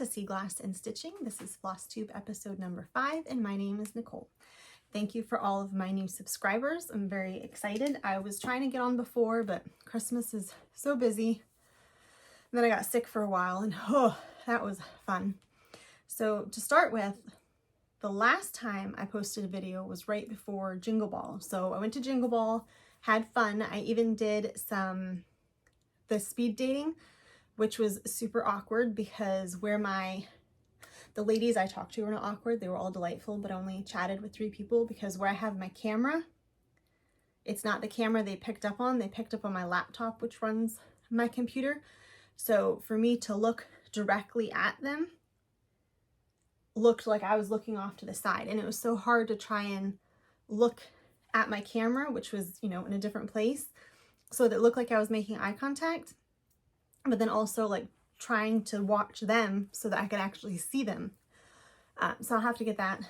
to Sea Glass and Stitching. This is FlossTube episode number 5, and my name is Nicole. Thank you for all of my new subscribers. I'm very excited. I was trying to get on before, but Christmas is so busy. And then I got sick for a while, and oh, that was fun. So to start with, the last time I posted a video was right before Jingle Ball. So I went to Jingle Ball, had fun. I even did the speed dating, which was super awkward because the ladies I talked to were not awkward. They were all delightful, but I only chatted with 3 people because where I have my camera, it's not the camera they picked up on. They picked up on my laptop, which runs my computer. So for me to look directly at them looked like I was looking off to the side. And it was so hard to try and look at my camera, which was, in a different place, so that it looked like I was making eye contact, but then also like trying to watch them so that I could actually see them. So I'll have to get that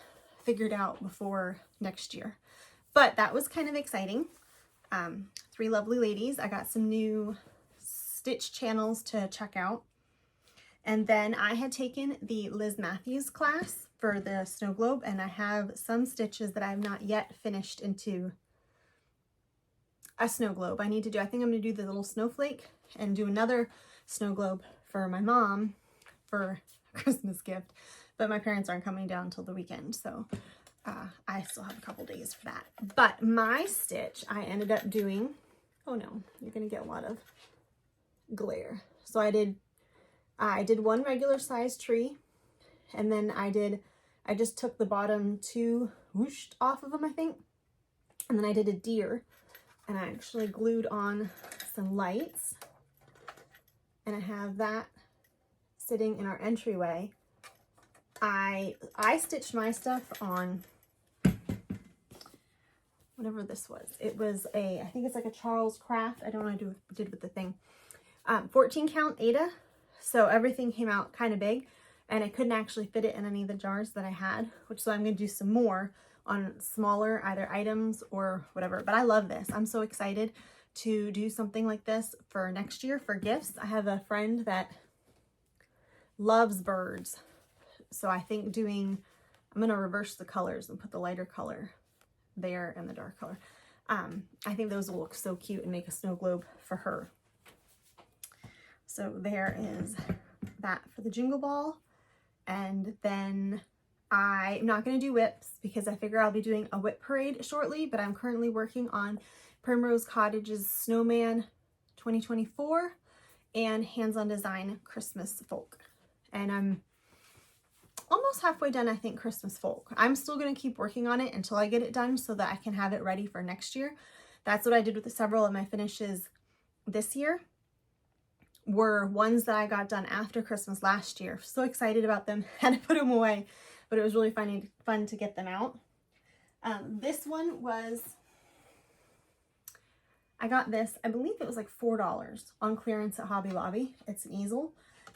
figured out before next year. But that was kind of exciting. 3 lovely ladies. I got some new stitch channels to check out. And then I had taken the Liz Matthews class for the snow globe, and I have some stitches that I have not yet finished into a snow globe. I think I'm going to do the little snowflake and do another snow globe for my mom for a Christmas gift, but my parents aren't coming down until the weekend, so I still have a couple days for that. But my stitch I ended up doing, oh no, you're gonna get a lot of glare. So I did one regular size tree, and then I just took the bottom 2 whooshed off of them, I think, and then I did a deer, and I actually glued on some lights. And I have that sitting in our entryway. I stitched my stuff on whatever this was. It was I think it's like a Charles Craft. I don't know what I did with the thing. 14 count Aida. So everything came out kind of big, and I couldn't actually fit it in any of the jars that I had, so I'm going to do some more on smaller either items or whatever. But I love this. I'm so excited to do something like this for next year for gifts. I have a friend that loves birds, so I think I'm going to reverse the colors and put the lighter color there and the dark color. I think those will look so cute and make a snow globe for her. So there is that for the Jingle Ball. And then I'm not going to do whips because I figure I'll be doing a whip parade shortly, but I'm currently working on Primrose Cottage's Snowman 2024 and Hands-on Design Christmas Folk. And I'm almost halfway done, I think, Christmas Folk. I'm still going to keep working on it until I get it done so that I can have it ready for next year. That's what I did with several of my finishes this year. Were ones that I got done after Christmas last year. So excited about them. Had to put them away, but it was really fun to get them out. This one was, I got this, I believe it was like $4 on clearance at Hobby Lobby. It's an easel.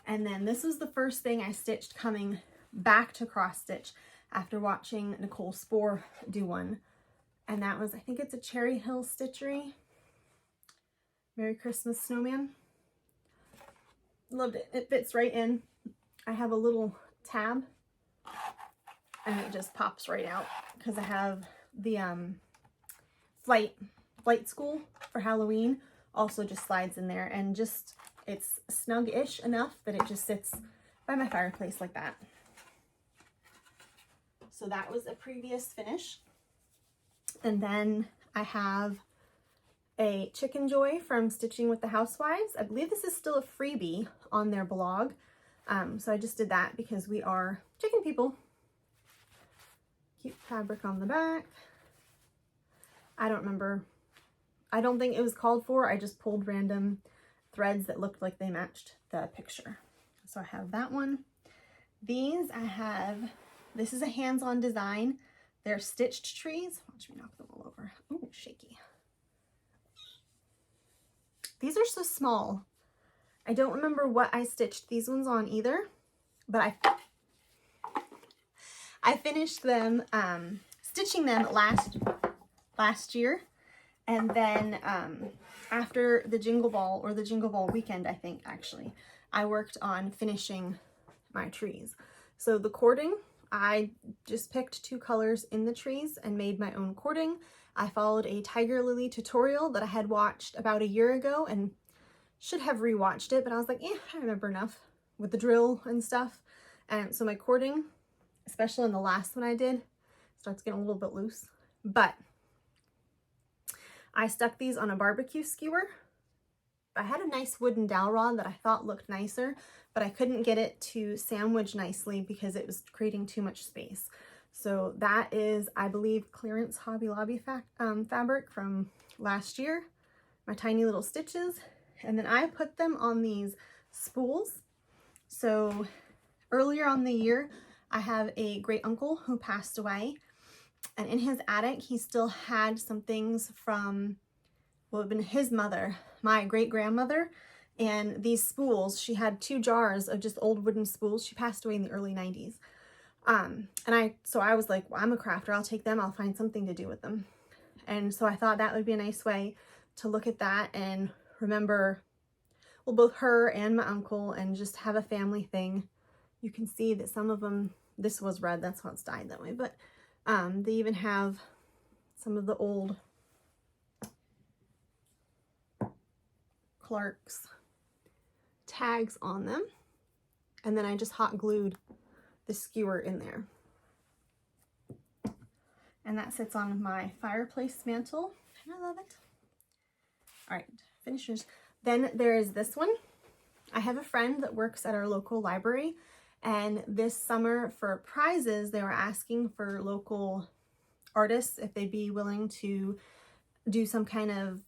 And then this was the first thing I stitched coming back to cross stitch after watching Nicole Spohr do one. And that was, I think it's a Cherry Hill Stitchery Merry Christmas Snowman. Loved it. It fits right in. I have a little tab and it just pops right out because I have the flight school for Halloween also just slides in there, and just it's snug-ish enough that it just sits by my fireplace like that. So that was a previous finish. And then I have a Chicken Joy from Stitching with the Housewives. I believe this is still a freebie on their blog. So I just did that because we are chicken people. Cute fabric on the back. I don't remember. I don't think it was called for. I just pulled random threads that looked like they matched the picture. So I have that one. These I have, this is a Hands-on Design. They're stitched trees. Watch me knock them all over. Ooh, shaky. These are so small. I don't remember what I stitched these ones on either, but I finished them, stitching them last year. And then after the Jingle Ball, or the Jingle Ball weekend, I think, actually, I worked on finishing my trees. So the cording, I just picked 2 colors in the trees and made my own cording. I followed a tiger lily tutorial that I had watched about a year ago and should have rewatched it, but I was like, I remember enough with the drill and stuff. And so my cording, especially in the last one I did, starts getting a little bit loose. But I stuck these on a barbecue skewer. I had a nice wooden dowel rod that I thought looked nicer, but I couldn't get it to sandwich nicely because it was creating too much space. So that is, I believe, clearance Hobby Lobby fabric from last year, my tiny little stitches. And then I put them on these spools. So earlier on the year, I have a great uncle who passed away, and in his attic, he still had some things from, well, it had been his mother, my great-grandmother, and these spools, she had 2 jars of just old wooden spools. She passed away in the early 90s. So I was like, well, I'm a crafter, I'll take them, I'll find something to do with them. And so I thought that would be a nice way to look at that and remember, well, both her and my uncle, and just have a family thing. You can see that some of them, this was red, that's why it's dyed that way, but they even have some of the old Clark's tags on them. And then I just hot glued the skewer in there. And that sits on my fireplace mantle, and I love it. All right, finishers. Then there is this one. I have a friend that works at our local library, and this summer for prizes, they were asking for local artists if they'd be willing to do some kind of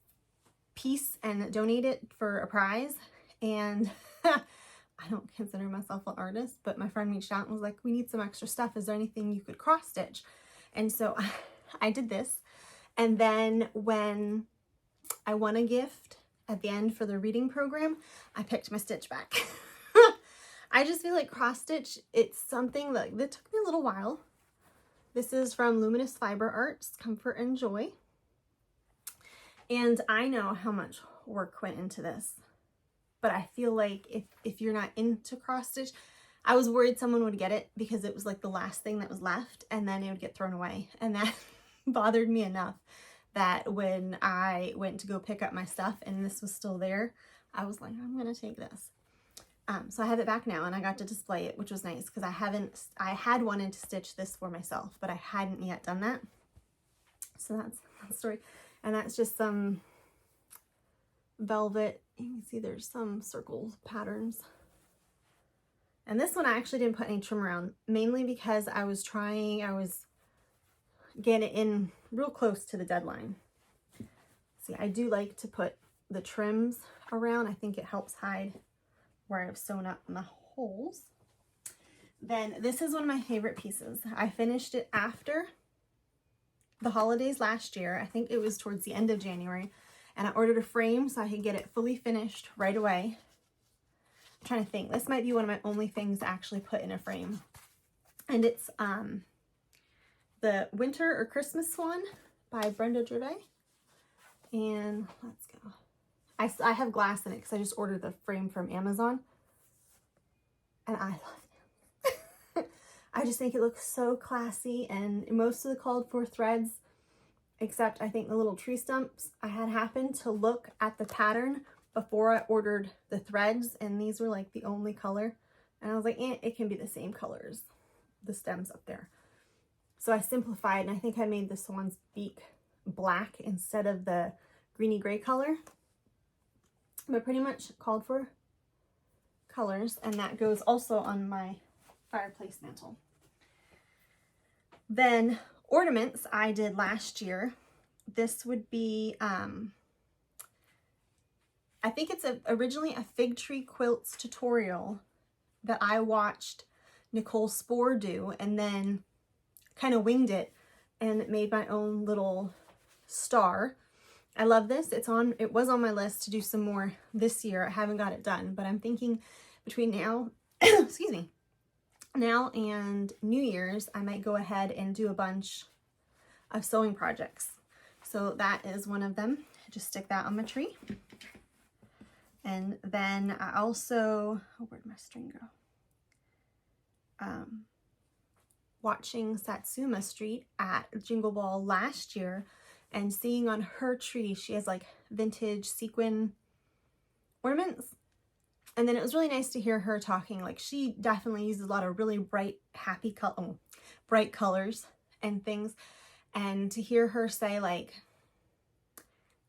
piece and donate it for a prize. And I don't consider myself an artist, but my friend reached out and was like, we need some extra stuff. Is there anything you could cross stitch? And so I did this. And then when I won a gift at the end for the reading program, I picked my stitch back. I just feel like cross stitch, it's something that took me a little while. This is from Luminous Fiber Arts, Comfort and Joy. And I know how much work went into this, but I feel like if you're not into cross stitch, I was worried someone would get it because it was like the last thing that was left and then it would get thrown away. And that bothered me enough that when I went to go pick up my stuff and this was still there, I was like, I'm gonna take this. So I have it back now, and I got to display it, which was nice because I had wanted to stitch this for myself, but I hadn't yet done that. So that's the story. And that's just some velvet. You can see there's some circle patterns. And this one I actually didn't put any trim around, mainly because I was getting it in real close to the deadline. See, I do like to put the trims around. I think it helps hide where I've sewn up my holes. Then this is one of my favorite pieces. I finished it after the holidays last year. I think it was towards the end of January, and I ordered a frame so I could get it fully finished right away. I'm trying to think. This might be one of my only things to actually put in a frame. And it's the Winter or Christmas Swan by Brenda Gervais. And let's go. I have glass in it because I just ordered the frame from Amazon. And I love it. I just think it looks so classy, and most of the called for threads, except I think the little tree stumps, I had happened to look at the pattern before I ordered the threads, and these were like the only color. And I was like, it can be the same color as the stems up there. So I simplified, and I think I made the swan's beak black instead of the greeny gray color. But pretty much called for colors, and that goes also on my fireplace mantle. Then ornaments I did last year. This would be, I think it's originally a fig tree quilts tutorial that I watched Nicole Spohr do, and then kind of winged it and made my own little star. I love this. It was on my list to do some more this year. I haven't got it done, but I'm thinking between now, excuse me, now and New Year's, I might go ahead and do a bunch of sewing projects. So that is one of them. Just stick that on my tree. And then I also, where'd my string go? watching Satsuma Street at Jingle Ball last year and seeing on her tree, she has like vintage sequin ornaments. And then it was really nice to hear her talking. Like, she definitely uses a lot of really bright, bright colors and things. And to hear her say, like,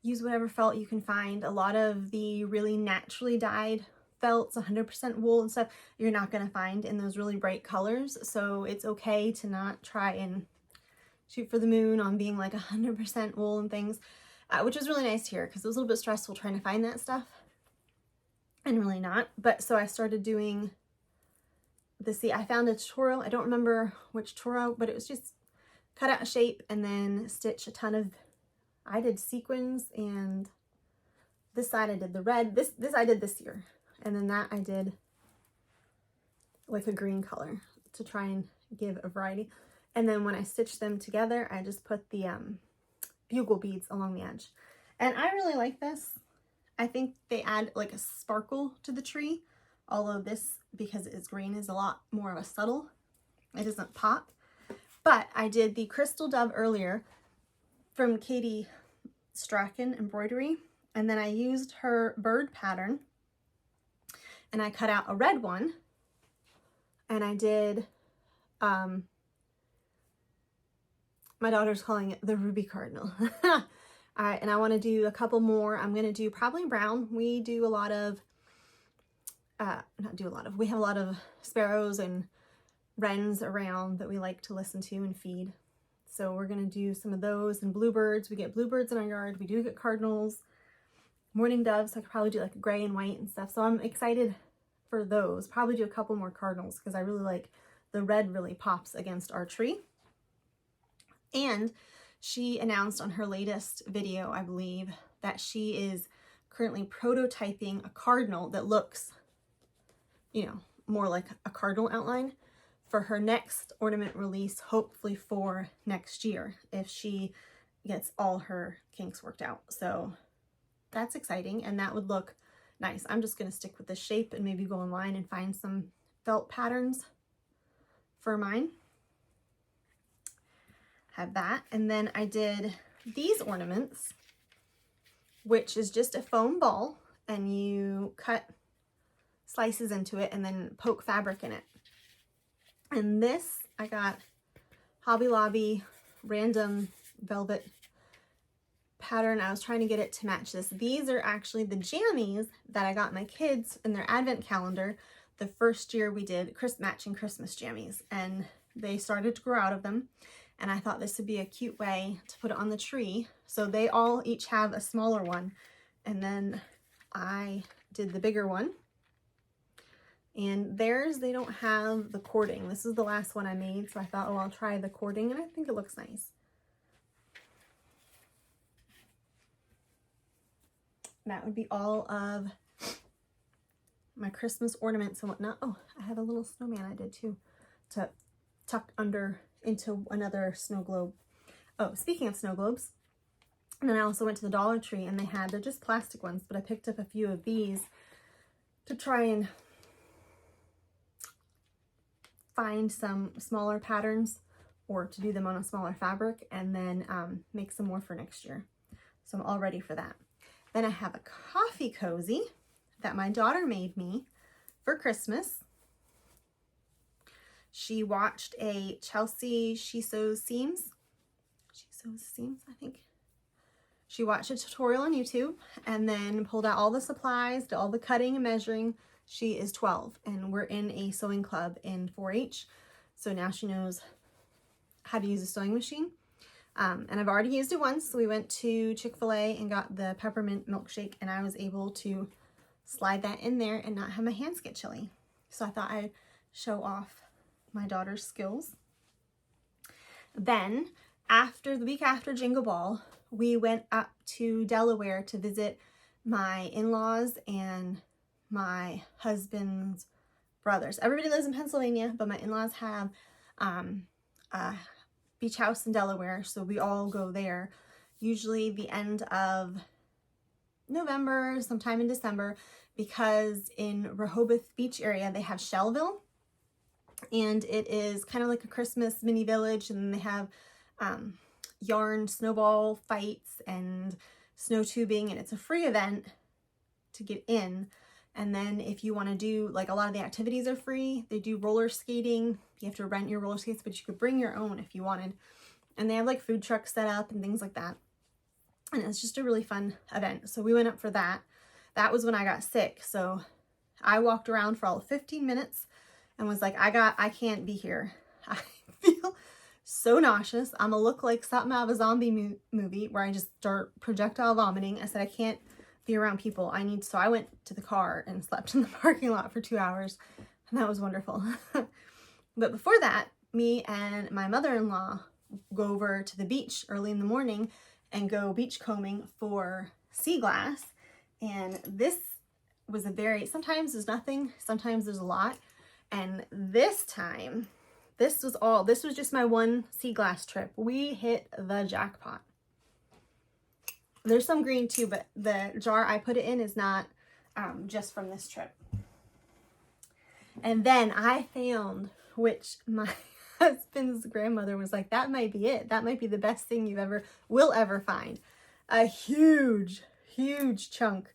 use whatever felt you can find. A lot of the really naturally dyed felts, 100% wool and stuff, you're not going to find in those really bright colors. So it's okay to not try and shoot for the moon on being like 100% wool and things, which was really nice to hear, because it was a little bit stressful trying to find that stuff. And really not. But so I started doing this. I found a tutorial. I don't remember which tutorial, but it was just cut out a shape and then stitch a ton of, I did sequins, and this side I did the red. This I did this year. And then that I did like a green color to try and give a variety. And then when I stitched them together, I just put the bugle beads along the edge. And I really like this. I think they add like a sparkle to the tree. Although this, because it's green, is a lot more of a subtle. It doesn't pop. But I did the Crystal Dove earlier from Katie Strachan Embroidery. And then I used her bird pattern. And I cut out a red one. And I did, my daughter's calling it the Ruby Cardinal. All right, and I want to do a couple more. I'm going to do probably brown. We do a lot of, we have a lot of sparrows and wrens around that we like to listen to and feed. So we're going to do some of those, and bluebirds. We get bluebirds in our yard. We do get cardinals, mourning doves. So I could probably do like gray and white and stuff. So I'm excited for those. Probably do a couple more cardinals because I really like the red, really pops against our tree. And she announced on her latest video, I believe, that she is currently prototyping a cardinal that looks, you know, more like a cardinal outline for her next ornament release, hopefully for next year, if she gets all her kinks worked out. So that's exciting, and that would look nice. I'm just going to stick with this shape and maybe go online and find some felt patterns for mine. Have that. And then I did these ornaments, which is just a foam ball, and you cut slices into it and then poke fabric in it. And this I got Hobby Lobby random velvet pattern. I was trying to get it to match this. These are actually the jammies that I got my kids in their advent calendar the first year we did matching Christmas jammies, and they started to grow out of them. And I thought this would be a cute way to put it on the tree. So they all each have a smaller one. And then I did the bigger one. And theirs, they don't have the cording. This is the last one I made. So I thought, oh, I'll try the cording. And I think it looks nice. That would be all of my Christmas ornaments and whatnot. Oh, I have a little snowman I did too, to tuck under into another snow globe. Oh, speaking of snow globes, and then I also went to the Dollar Tree, and they're just plastic ones, but I picked up a few of these to try and find some smaller patterns, or to do them on a smaller fabric, and then make some more for next year. So I'm all ready for that. Then I have a coffee cozy that my daughter made me for Christmas. She watched a Chelsea She Sews Seams, I think. She watched a tutorial on YouTube and then pulled out all the supplies, did all the cutting and measuring. She is 12 and we're in a sewing club in 4-H. So now she knows how to use a sewing machine. And I've already used it once. So we went to Chick-fil-A and got the peppermint milkshake, and I was able to slide that in there and not have my hands get chilly. So I thought I'd show off my daughter's skills. Then the week after Jingle Ball, we went up to Delaware to visit my in-laws and my husband's brothers. Everybody lives in Pennsylvania, but my in-laws have a beach house in Delaware, so we all go there usually the end of November, sometime in December, because in Rehoboth Beach area they have Shellville, And it is kind of like a Christmas mini village, and they have yarn snowball fights and snow tubing, and it's a free event to get in. And then if you want to do, like, a lot of the activities are free. They do roller skating. You have to rent your roller skates, but you could bring your own if you wanted. And they have like food trucks set up and things like that. And it's just a really fun event. So we went up for that. That was when I got sick. So I walked around for all of 15 minutes and was like, I can't be here. I feel so nauseous. I'm gonna look like something out of a zombie movie where I just start projectile vomiting. I said, I can't be around people. So I went to the car and slept in the parking lot for 2 hours, and that was wonderful. But before that, me and my mother-in-law go over to the beach early in the morning and go beach combing for sea glass. And this was sometimes there's nothing, sometimes there's a lot. And this time, this was just my one sea glass trip. We hit the jackpot. There's some green too, but the jar I put it in is not just from this trip. And then I found, which my husband's grandmother was like, that might be it. That might be the best thing you will ever find. A huge, huge chunk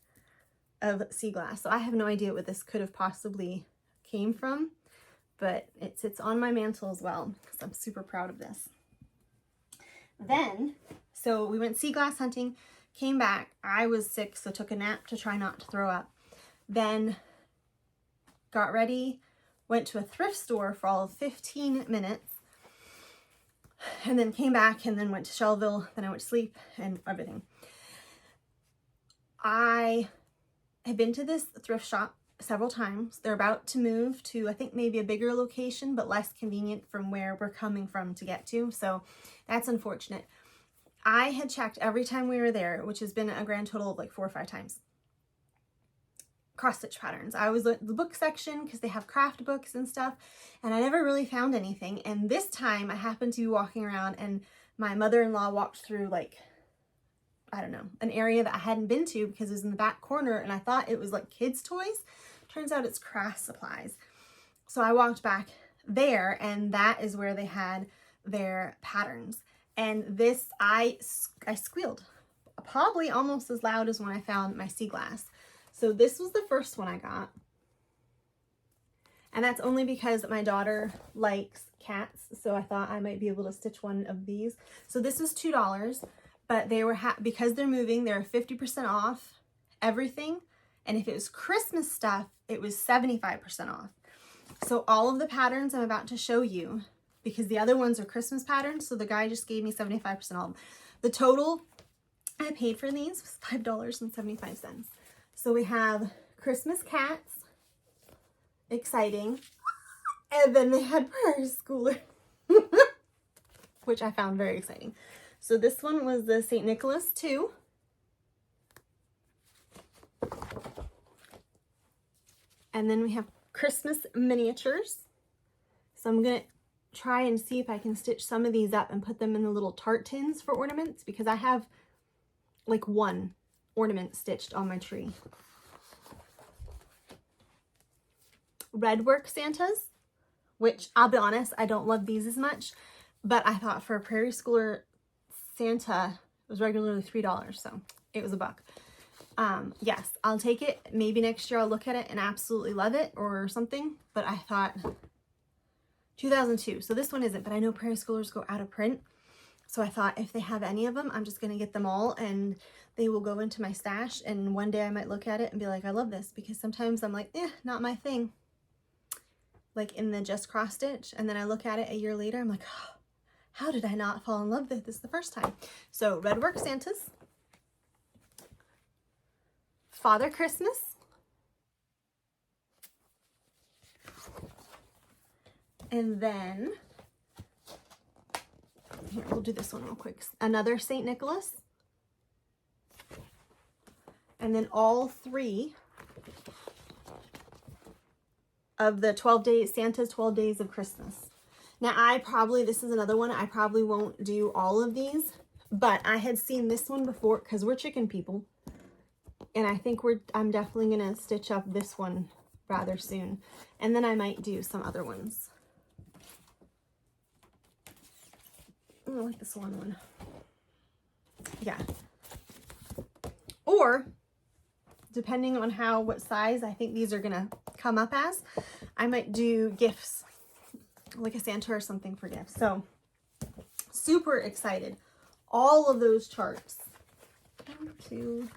of sea glass. So I have no idea what this could have possibly came from, but it sits on my mantle as well because I'm super proud of this. Then, so we went sea glass hunting, came back. I was sick, so took a nap to try not to throw up. Then got ready, went to a thrift store for all of 15 minutes, and then came back and then went to Shelville. Then I went to sleep and everything. I have been to this thrift shop several times. They're about to move to, I think, maybe a bigger location, but less convenient from where we're coming from to get to. So that's unfortunate. I had checked every time we were there, which has been a grand total of like 4 or 5 times. Cross stitch patterns. I was at the book section because they have craft books and stuff, and I never really found anything. And this time I happened to be walking around, and my mother-in-law walked through, like, I don't know, an area that I hadn't been to because it was in the back corner, and I thought it was like kids' toys. Turns out it's craft supplies. So I walked back there, and that is where they had their patterns. And this, I squealed, probably almost as loud as when I found my sea glass. So this was the first one I got. And that's only because my daughter likes cats, so I thought I might be able to stitch one of these. So this is $2, but they were, because they're moving, they're 50% off everything. And if it was Christmas stuff, it was 75% off. So all of the patterns I'm about to show you, because the other ones are Christmas patterns, so the guy just gave me 75% off. The total I paid for these was $5.75. So we have Christmas cats, exciting, and then they had Prairie Schooler, which I found very exciting. So this one was the St. Nicholas 2. And then we have Christmas miniatures. So I'm going to try and see if I can stitch some of these up and put them in the little tart tins for ornaments, because I have like one ornament stitched on my tree. Red work Santas, which I'll be honest, I don't love these as much, but I thought for a Prairie Schooler Santa, it was regularly $3, so it was $1. Yes, I'll take it. Maybe next year I'll look at it and absolutely love it or something, but I thought 2002, so this one isn't, but I know Prairie Schoolers go out of print. So I thought if they have any of them, I'm just going to get them all and they will go into my stash. And one day I might look at it and be like, I love this, because sometimes I'm like, not my thing. Like in the just cross stitch. And then I look at it a year later, I'm like, oh, how did I not fall in love with this the first time? So Red Work Santas, Father Christmas, and then here, we'll do this one real quick. Another St. Nicholas. And then all 3 of the 12 days, Santa's 12 Days of Christmas. Now this is another one, I probably won't do all of these, but I had seen this one before because we're chicken people. And I think I'm definitely going to stitch up this one rather soon. And then I might do some other ones. I like the Swan one. Yeah. Or, depending on what size I think these are gonna come up as, I might do gifts, like a Santa or something for gifts. So, super excited. All of those charts. 1, 2,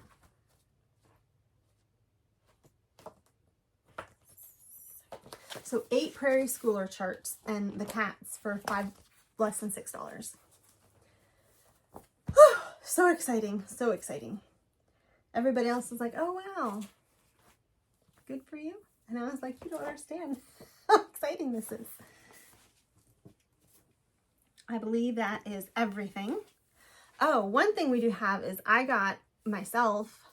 so 8 Prairie Schooler charts and the cats for less than $6. So exciting, so exciting. Everybody else was like, oh wow, good for you. And I was like, you don't understand how exciting this is. I believe that is everything. Oh, one thing we do have is I got myself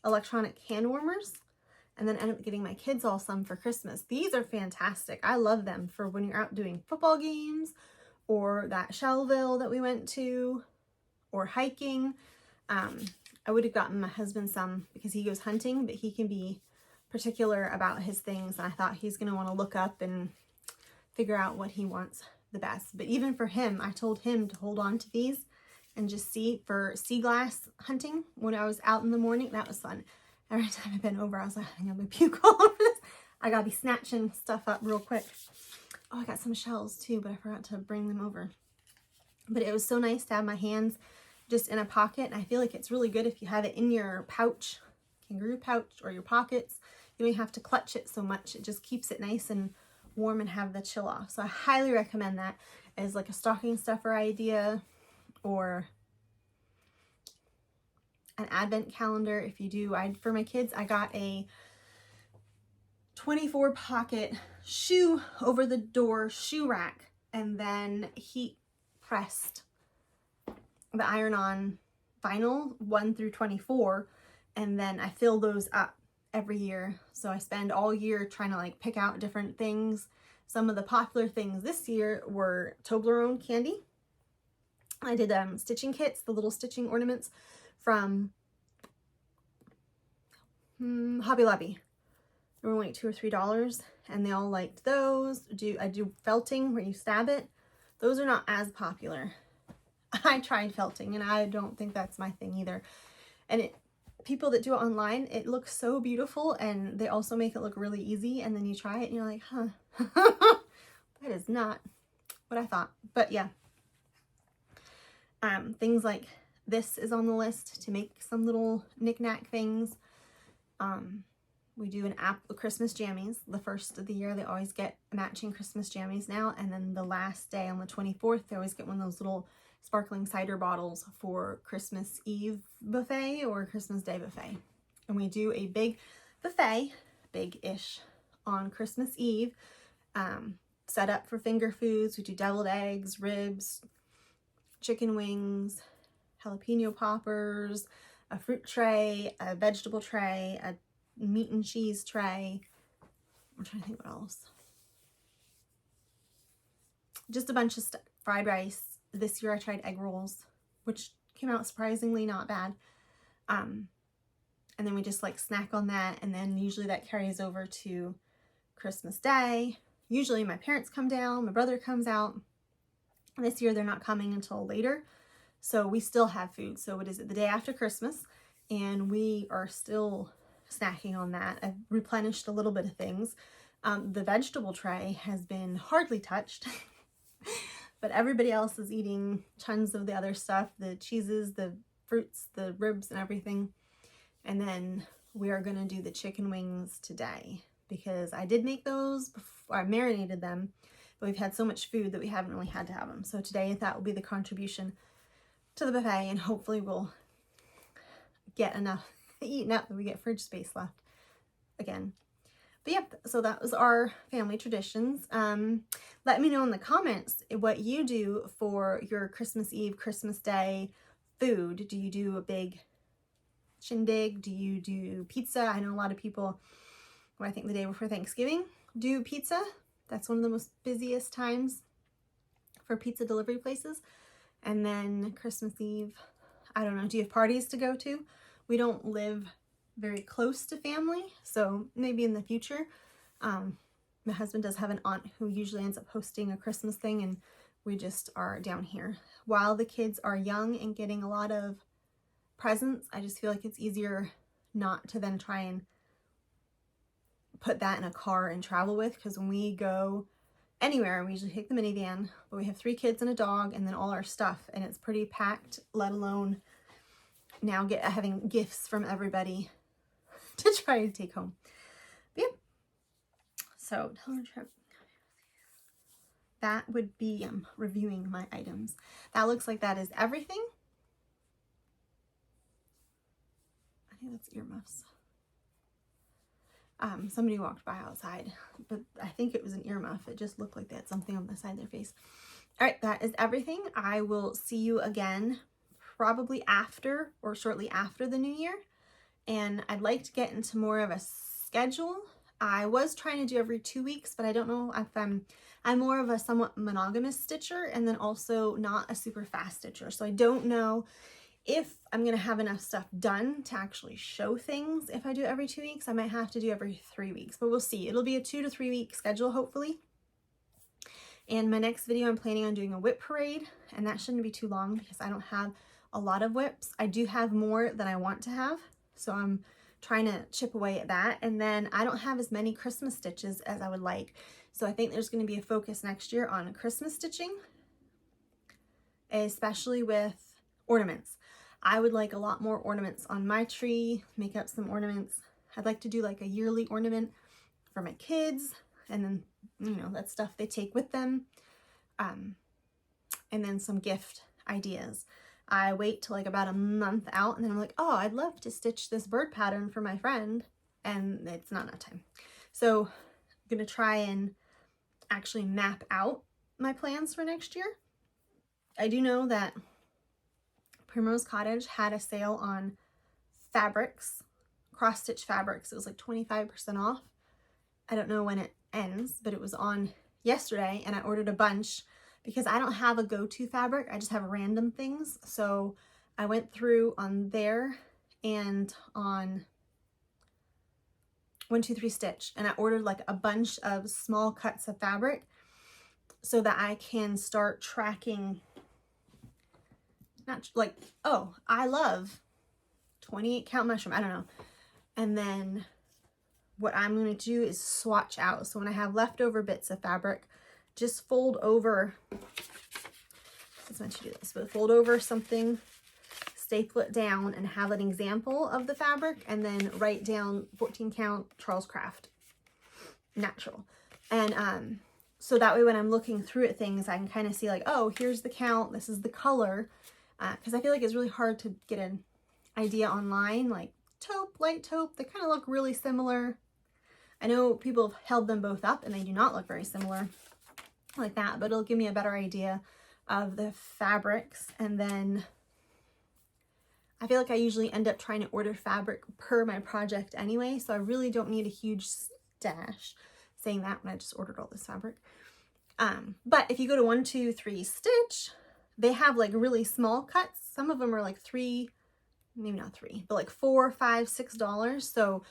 electronic hand warmers and then ended up getting my kids all some for Christmas. These are fantastic. I love them for when you're out doing football games or that Shellville that we went to or hiking. I would have gotten my husband some because he goes hunting, but he can be particular about his things. And I thought he's going to want to look up and figure out what he wants the best. But even for him, I told him to hold on to these and just see for sea glass hunting when I was out in the morning. That was fun. Every time I bent over, I was like, I think I'm going to puke all over this. I got to be snatching stuff up real quick. Oh, I got some shells too, but I forgot to bring them over. But it was so nice to have my hands just in a pocket. And I feel like it's really good if you have it in your pouch, kangaroo pouch, or your pockets. You don't have to clutch it so much. It just keeps it nice and warm and have the chill off. So I highly recommend that as like a stocking stuffer idea or an advent calendar. If you do, for my kids, I got a 24 pocket shoe over the door shoe rack and then heat pressed the iron-on vinyl 1 through 24, and then I fill those up every year. So I spend all year trying to like pick out different things. Some of the popular things this year were Toblerone candy. I did stitching kits, the little stitching ornaments from Hobby Lobby. They were only like $2 or $3, and they all liked those. I do felting where you stab it. Those are not as popular. I tried felting and I don't think that's my thing either. And people that do it online, it looks so beautiful and they also make it look really easy, and then you try it and you're like, huh, that is not what I thought. But yeah, things like this is on the list to make some little knick-knack things. We do an Christmas jammies. The first of the year, they always get matching Christmas jammies now. And then the last day on the 24th, they always get one of those little sparkling cider bottles for Christmas Eve buffet or Christmas Day buffet. And we do a big buffet, big-ish, on Christmas Eve, set up for finger foods. We do deviled eggs, ribs, chicken wings, jalapeno poppers, a fruit tray, a vegetable tray, a meat and cheese tray. I'm trying to think what else. Just a bunch of stuff. Fried rice. This year I tried egg rolls, which came out surprisingly not bad. And then we just like snack on that, and then usually that carries over to Christmas Day. Usually my parents come down, my brother comes out. This year they're not coming until later, so we still have food. So what is it, the day after Christmas, and we are still snacking on that. I've replenished a little bit of things. The vegetable tray has been hardly touched. But everybody else is eating tons of the other stuff, the cheeses, the fruits, the ribs, and everything. And then we are going to do the chicken wings today because I did make those before, I marinated them, but we've had so much food that we haven't really had to have them. So today that will be the contribution to the buffet, and hopefully we'll get enough eaten up that we get fridge space left again. But yep, so that was our family traditions. Let me know in the comments what you do for your Christmas Eve, Christmas Day food. Do you do a big shindig? Do you do pizza? I know a lot of people, I think the day before Thanksgiving, do pizza. That's one of the most busiest times for pizza delivery places. And then Christmas Eve, I don't know, do you have parties to go to? We don't live very close to family, so maybe in the future. My husband does have an aunt who usually ends up hosting a Christmas thing, and we just are down here. While the kids are young and getting a lot of presents, I just feel like it's easier not to then try and put that in a car and travel with, because when we go anywhere, we usually take the minivan, but we have 3 kids and a dog and then all our stuff, and it's pretty packed, let alone now having gifts from everybody to try and take home. But yeah, so Delaware trip. That would be reviewing my items. That looks like that is everything. I think that's earmuffs. Somebody walked by outside, but I think it was an earmuff. It just looked like they had something on the side of their face. All right, that is everything. I will see you again probably after or shortly after the new year. And I'd like to get into more of a schedule. I was trying to do every 2 weeks, but I don't know if I'm more of a somewhat monogamous stitcher and then also not a super fast stitcher. So I don't know if I'm going to have enough stuff done to actually show things. If I do every 2 weeks, I might have to do every 3 weeks, but we'll see. It'll be a 2 to 3 week schedule, hopefully. And my next video, I'm planning on doing a whip parade, and that shouldn't be too long because I don't have a lot of whips. I do have more than I want to have, so I'm trying to chip away at that. And then I don't have as many Christmas stitches as I would like. So I think there's going to be a focus next year on Christmas stitching, especially with ornaments. I would like a lot more ornaments on my tree, make up some ornaments. I'd like to do like a yearly ornament for my kids, and then, you know, that stuff they take with them. And then some gift ideas. I wait till like about a month out, and then I'm like, oh, I'd love to stitch this bird pattern for my friend, and it's not enough time. So I'm gonna try and actually map out my plans for next year. I do know that Primrose Cottage had a sale on fabrics, cross-stitch fabrics. It was like 25% off. I don't know when it ends, but it was on yesterday, and I ordered a bunch because I don't have a go-to fabric. I just have random things. So I went through on there and on 1-2-3 Stitch, and I ordered like a bunch of small cuts of fabric so that I can start tracking, not like, oh, I love 28 count mushroom, I don't know. And then what I'm going to do is swatch out. So when I have leftover bits of fabric, just fold over, it's meant to do this, but fold over something, staple it down, and have an example of the fabric, and then write down 14 count Charles Craft natural. And so that way when I'm looking through at things, I can kind of see like, oh, here's the count, this is the color, because I feel like it's really hard to get an idea online, like taupe, light taupe, they kind of look really similar. I know people have held them both up and they do not look very similar like that, but it'll give me a better idea of the fabrics. And then I feel like I usually end up trying to order fabric per my project anyway, so I really don't need a huge stash. Saying that when I just ordered all this fabric. But if you go to 1-2-3 Stitch, they have like really small cuts. Some of them are like $3, maybe not $3, but like $4, $5, $6. So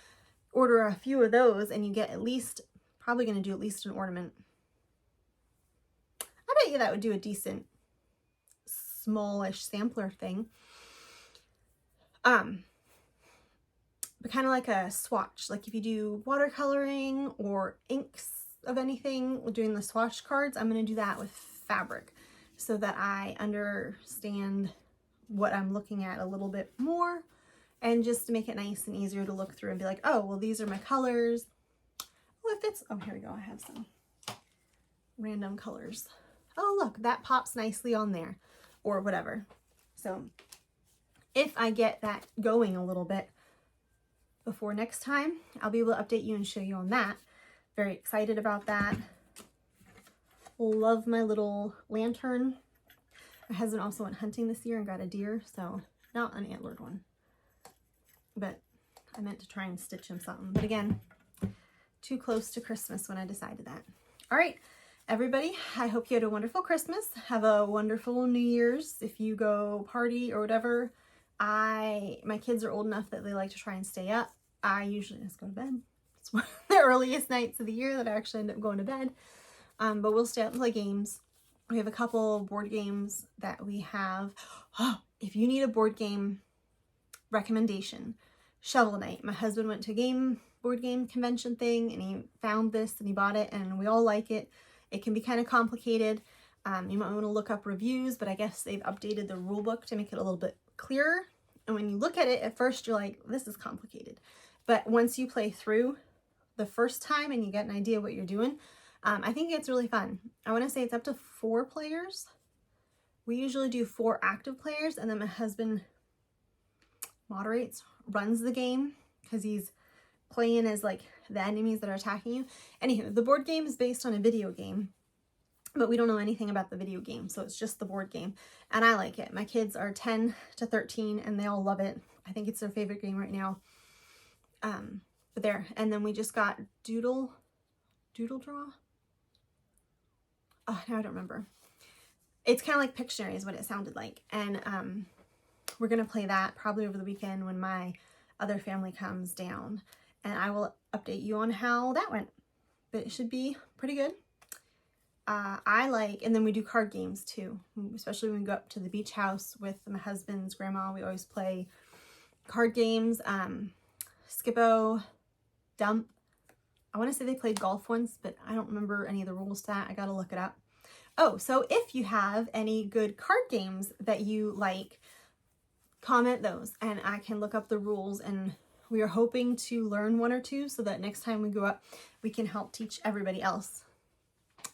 order a few of those and you get at least, probably going to do at least an ornament. I bet you that would do a decent smallish sampler thing. But kind of like a swatch, like if you do watercoloring or inks of anything, doing the swatch cards, I'm going to do that with fabric so that I understand what I'm looking at a little bit more, and just to make it nice and easier to look through and be like, oh, well, these are my colors. Oh, it fits. Oh, here we go. I have some random colors. Oh, look, that pops nicely on there, or whatever. So if I get that going a little bit before next time, I'll be able to update you and show you on that. Very excited about that. Love my little lantern. My husband also went hunting this year and got a deer, so not an antlered one. But I meant to try and stitch him something. But again, too close to Christmas when I decided that. All right, everybody, I hope you had a wonderful Christmas. Have a wonderful New Year's. If you go party or whatever, my kids are old enough that they like to try and stay up. I usually just go to bed. It's one of the earliest nights of the year that I actually end up going to bed. But we'll stay up and play games. We have a couple board games that we have. Oh, if you need a board game recommendation, Shovel Knight. My husband went to a board game convention thing and he found this and he bought it and we all like it. It can be kind of complicated. You might want to look up reviews, but I guess they've updated the rule book to make it a little bit clearer. And when you look at it at first, you're like, this is complicated. But once you play through the first time and you get an idea what you're doing, I think it's really fun. I want to say it's up to 4 players. We usually do 4 active players, and then my husband moderates, runs the game, because he's playing as like the enemies that are attacking you. Anywho, the board game is based on a video game, but we don't know anything about the video game, so it's just the board game, and I like it. My kids are 10 to 13, and they all love it. I think it's their favorite game right now. But there, and then we just got Doodle Draw. Oh, now I don't remember. It's kind of like Pictionary is what it sounded like, and we're gonna play that probably over the weekend when my other family comes down, and I will update you on how that went. But it should be pretty good. And then we do card games too, especially when we go up to the beach house with my husband's grandma. We always play card games, Skippo, Dump. I want to say they played golf once, but I don't remember any of the rules to that. I gotta look it up. Oh, so if you have any good card games that you like, comment those and I can look up the rules, and we are hoping to learn 1 or 2 so that next time we go up, we can help teach everybody else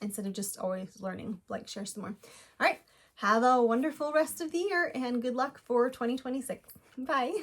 instead of just always learning, like share some more. All right, have a wonderful rest of the year and good luck for 2026. Bye.